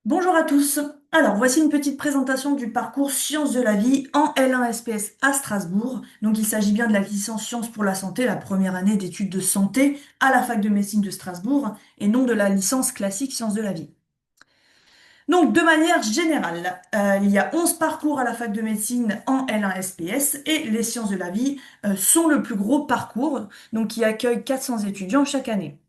Bonjour à tous. Alors, voici une petite présentation du parcours Sciences de la vie en L1 SPS à Strasbourg. Donc, il s'agit bien de la licence Sciences pour la santé, la première année d'études de santé à la fac de médecine de Strasbourg, et non de la licence classique Sciences de la vie. Donc, de manière générale, il y a 11 parcours à la fac de médecine en L1 SPS et les sciences de la vie sont le plus gros parcours, donc qui accueille 400 étudiants chaque année.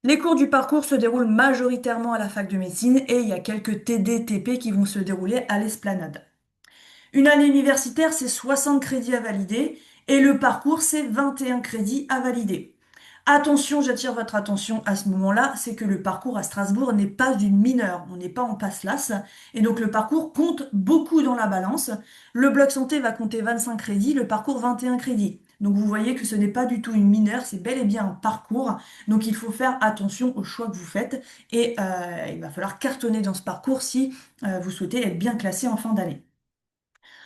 Les cours du parcours se déroulent majoritairement à la fac de médecine et il y a quelques TD, TP qui vont se dérouler à l'Esplanade. Une année universitaire, c'est 60 crédits à valider et le parcours, c'est 21 crédits à valider. Attention, j'attire votre attention à ce moment-là, c'est que le parcours à Strasbourg n'est pas une mineure, on n'est pas en passe-lasse, et donc le parcours compte beaucoup dans la balance. Le bloc santé va compter 25 crédits, le parcours 21 crédits. Donc vous voyez que ce n'est pas du tout une mineure, c'est bel et bien un parcours. Donc il faut faire attention aux choix que vous faites et il va falloir cartonner dans ce parcours si vous souhaitez être bien classé en fin d'année.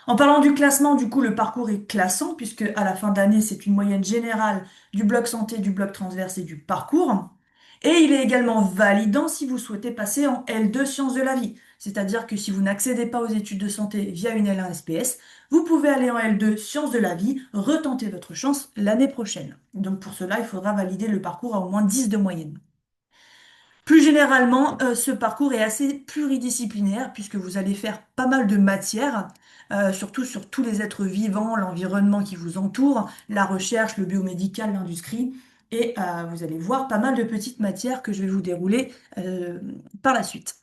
En parlant du classement, du coup, le parcours est classant puisque à la fin d'année, c'est une moyenne générale du bloc santé, du bloc transverse et du parcours. Et il est également validant si vous souhaitez passer en L2 sciences de la vie. C'est-à-dire que si vous n'accédez pas aux études de santé via une L1 SPS, vous pouvez aller en L2 sciences de la vie, retenter votre chance l'année prochaine. Donc pour cela, il faudra valider le parcours à au moins 10 de moyenne. Plus généralement, ce parcours est assez pluridisciplinaire puisque vous allez faire pas mal de matières, surtout sur tous les êtres vivants, l'environnement qui vous entoure, la recherche, le biomédical, l'industrie. Et vous allez voir pas mal de petites matières que je vais vous dérouler par la suite.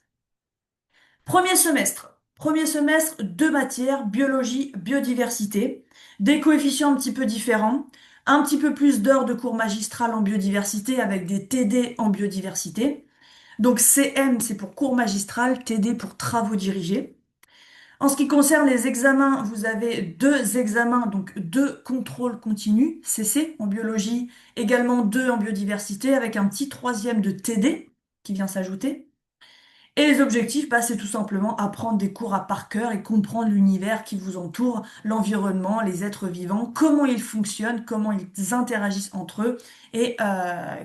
Premier semestre. Premier semestre, deux matières, biologie, biodiversité, des coefficients un petit peu différents, un petit peu plus d'heures de cours magistral en biodiversité avec des TD en biodiversité. Donc CM, c'est pour cours magistral, TD pour travaux dirigés. En ce qui concerne les examens, vous avez deux examens, donc deux contrôles continus, CC en biologie, également deux en biodiversité, avec un petit troisième de TD qui vient s'ajouter. Et les objectifs, bah, c'est tout simplement apprendre des cours à par cœur et comprendre l'univers qui vous entoure, l'environnement, les êtres vivants, comment ils fonctionnent, comment ils interagissent entre eux et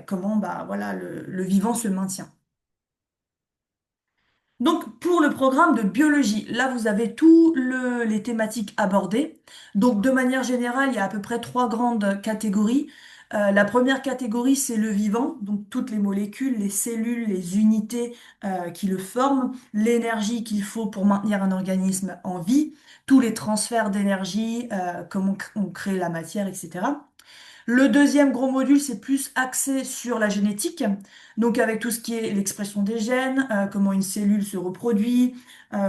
comment bah, voilà, le vivant se maintient. Donc, pour le programme de biologie, là, vous avez tous les thématiques abordées. Donc, de manière générale, il y a à peu près trois grandes catégories. La première catégorie, c'est le vivant, donc toutes les molécules, les cellules, les unités qui le forment, l'énergie qu'il faut pour maintenir un organisme en vie, tous les transferts d'énergie, comment on crée la matière, etc. Le deuxième gros module, c'est plus axé sur la génétique, donc avec tout ce qui est l'expression des gènes, comment une cellule se reproduit,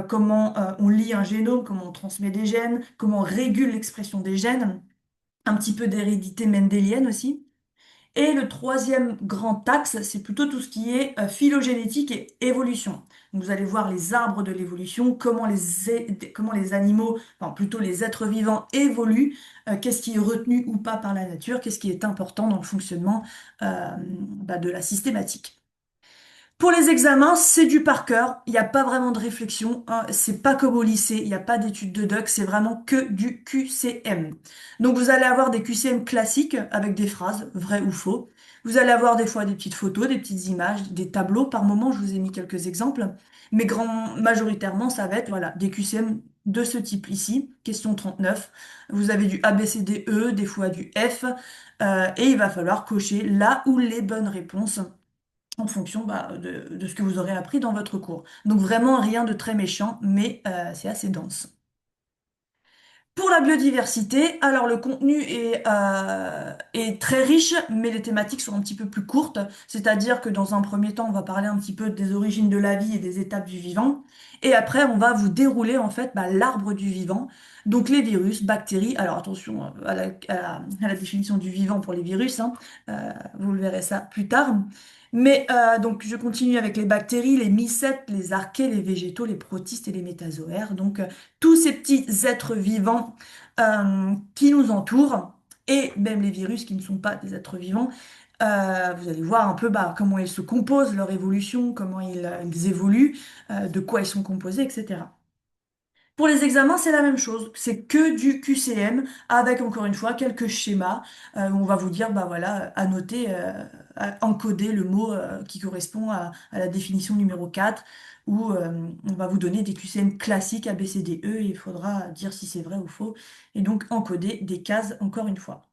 comment on lit un génome, comment on transmet des gènes, comment on régule l'expression des gènes, un petit peu d'hérédité mendélienne aussi. Et le troisième grand axe, c'est plutôt tout ce qui est phylogénétique et évolution. Donc, vous allez voir les arbres de l'évolution, comment les animaux, enfin plutôt les êtres vivants évoluent, qu'est-ce qui est retenu ou pas par la nature, qu'est-ce qui est important dans le fonctionnement bah, de la systématique. Pour les examens, c'est du par cœur, il n'y a pas vraiment de réflexion, hein. C'est pas comme au lycée, il n'y a pas d'études de doc, c'est vraiment que du QCM. Donc vous allez avoir des QCM classiques avec des phrases, vraies ou faux. Vous allez avoir des fois des petites photos, des petites images, des tableaux. Par moment, je vous ai mis quelques exemples. Mais majoritairement, ça va être voilà, des QCM de ce type ici. Question 39. Vous avez du A, B, C, D, E, des fois du F. Et il va falloir cocher là où les bonnes réponses en fonction bah, de ce que vous aurez appris dans votre cours. Donc vraiment rien de très méchant, mais c'est assez dense. Pour la biodiversité, alors le contenu est très riche, mais les thématiques sont un petit peu plus courtes. C'est-à-dire que dans un premier temps, on va parler un petit peu des origines de la vie et des étapes du vivant. Et après, on va vous dérouler en fait bah, l'arbre du vivant. Donc les virus, bactéries. Alors attention à la définition du vivant pour les virus, hein. Vous le verrez ça plus tard. Mais donc je continue avec les bactéries, les mycètes, les archées, les végétaux, les protistes et les métazoaires. Donc tous ces petits êtres vivants qui nous entourent, et même les virus qui ne sont pas des êtres vivants. Vous allez voir un peu bah, comment ils se composent, leur évolution, comment ils évoluent, de quoi ils sont composés, etc. Pour les examens, c'est la même chose. C'est que du QCM avec encore une fois quelques schémas où on va vous dire, bah voilà, annoter, encoder le mot qui correspond à la définition numéro 4 ou on va vous donner des QCM classiques A, B, C, D, E et il faudra dire si c'est vrai ou faux et donc encoder des cases encore une fois.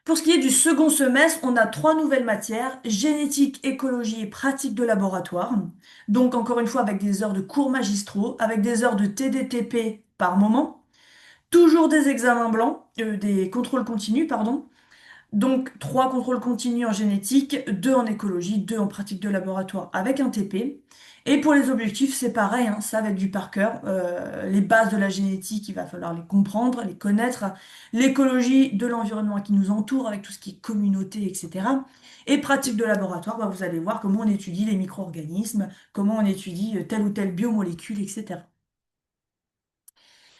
Pour ce qui est du second semestre, on a trois nouvelles matières, génétique, écologie et pratique de laboratoire. Donc encore une fois avec des heures de cours magistraux, avec des heures de TDTP par moment, toujours des examens blancs, des contrôles continus, pardon, donc, trois contrôles continus en génétique, deux en écologie, deux en pratique de laboratoire avec un TP. Et pour les objectifs, c'est pareil, hein, ça va être du par cœur. Les bases de la génétique, il va falloir les comprendre, les connaître. L'écologie de l'environnement qui nous entoure avec tout ce qui est communauté, etc. Et pratique de laboratoire, bah, vous allez voir comment on étudie les micro-organismes, comment on étudie telle ou telle biomolécule, etc.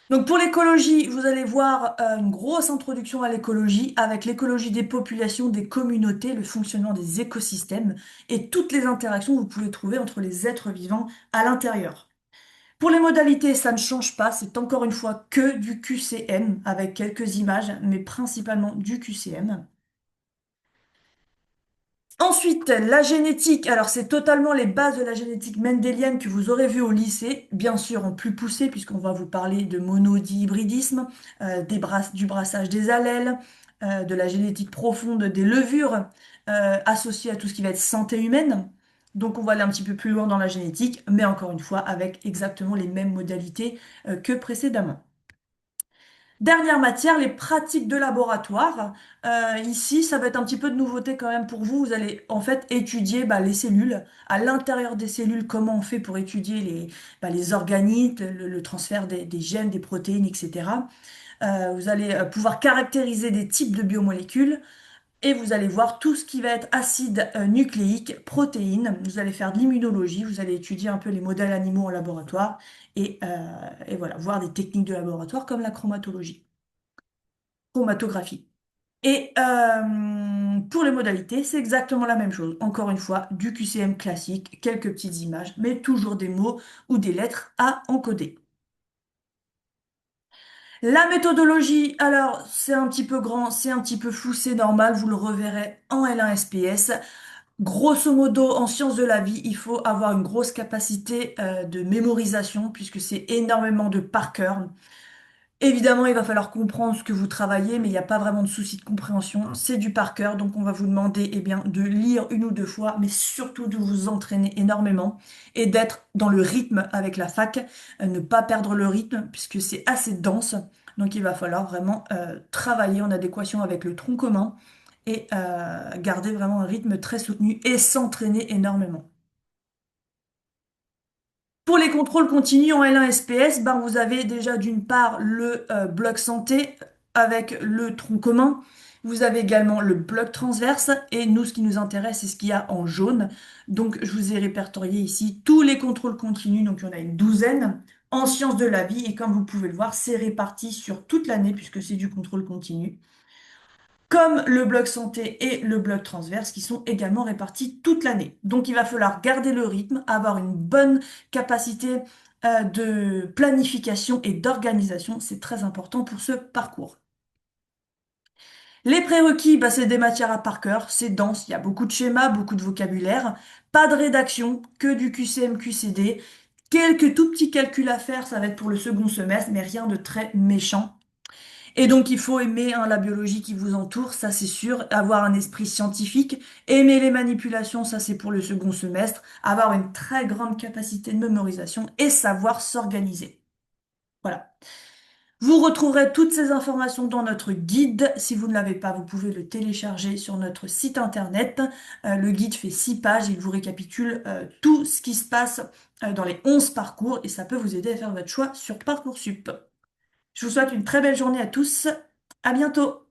Donc pour l'écologie, vous allez voir une grosse introduction à l'écologie avec l'écologie des populations, des communautés, le fonctionnement des écosystèmes et toutes les interactions que vous pouvez trouver entre les êtres vivants à l'intérieur. Pour les modalités, ça ne change pas, c'est encore une fois que du QCM avec quelques images, mais principalement du QCM. Ensuite, la génétique. Alors, c'est totalement les bases de la génétique mendélienne que vous aurez vu au lycée, bien sûr en plus poussé, puisqu'on va vous parler de monodihybridisme, du brassage des allèles, de la génétique profonde des levures, associée à tout ce qui va être santé humaine. Donc, on va aller un petit peu plus loin dans la génétique, mais encore une fois, avec exactement les mêmes modalités, que précédemment. Dernière matière, les pratiques de laboratoire. Ici, ça va être un petit peu de nouveauté quand même pour vous. Vous allez en fait étudier bah, les cellules. À l'intérieur des cellules, comment on fait pour étudier les organites, le transfert des gènes, des protéines, etc. Vous allez pouvoir caractériser des types de biomolécules et vous allez voir tout ce qui va être acide nucléique, protéines. Vous allez faire de l'immunologie, vous allez étudier un peu les modèles animaux en laboratoire et voilà, voir des techniques de laboratoire comme la chromatographie. Et pour les modalités, c'est exactement la même chose. Encore une fois, du QCM classique, quelques petites images, mais toujours des mots ou des lettres à encoder. La méthodologie, alors c'est un petit peu grand, c'est un petit peu flou, c'est normal, vous le reverrez en L1 SPS. Grosso modo, en sciences de la vie, il faut avoir une grosse capacité de mémorisation puisque c'est énormément de par cœur. Évidemment, il va falloir comprendre ce que vous travaillez, mais il n'y a pas vraiment de souci de compréhension. C'est du par cœur, donc on va vous demander eh bien, de lire une ou deux fois, mais surtout de vous entraîner énormément et d'être dans le rythme avec la fac, ne pas perdre le rythme puisque c'est assez dense. Donc il va falloir vraiment travailler en adéquation avec le tronc commun et garder vraiment un rythme très soutenu et s'entraîner énormément. Pour les contrôles continus en L1 SPS, ben vous avez déjà d'une part le bloc santé avec le tronc commun. Vous avez également le bloc transverse et nous, ce qui nous intéresse, c'est ce qu'il y a en jaune. Donc, je vous ai répertorié ici tous les contrôles continus. Donc, il y en a une douzaine en sciences de la vie et comme vous pouvez le voir, c'est réparti sur toute l'année puisque c'est du contrôle continu comme le bloc santé et le bloc transverse qui sont également répartis toute l'année. Donc il va falloir garder le rythme, avoir une bonne capacité de planification et d'organisation. C'est très important pour ce parcours. Les prérequis, bah, c'est des matières à par cœur, c'est dense, il y a beaucoup de schémas, beaucoup de vocabulaire, pas de rédaction, que du QCM, QCD, quelques tout petits calculs à faire, ça va être pour le second semestre, mais rien de très méchant. Et donc, il faut aimer hein, la biologie qui vous entoure, ça c'est sûr, avoir un esprit scientifique, aimer les manipulations, ça c'est pour le second semestre, avoir une très grande capacité de mémorisation et savoir s'organiser. Voilà. Vous retrouverez toutes ces informations dans notre guide. Si vous ne l'avez pas, vous pouvez le télécharger sur notre site internet. Le guide fait 6 pages, il vous récapitule tout ce qui se passe dans les 11 parcours et ça peut vous aider à faire votre choix sur Parcoursup. Je vous souhaite une très belle journée à tous. À bientôt.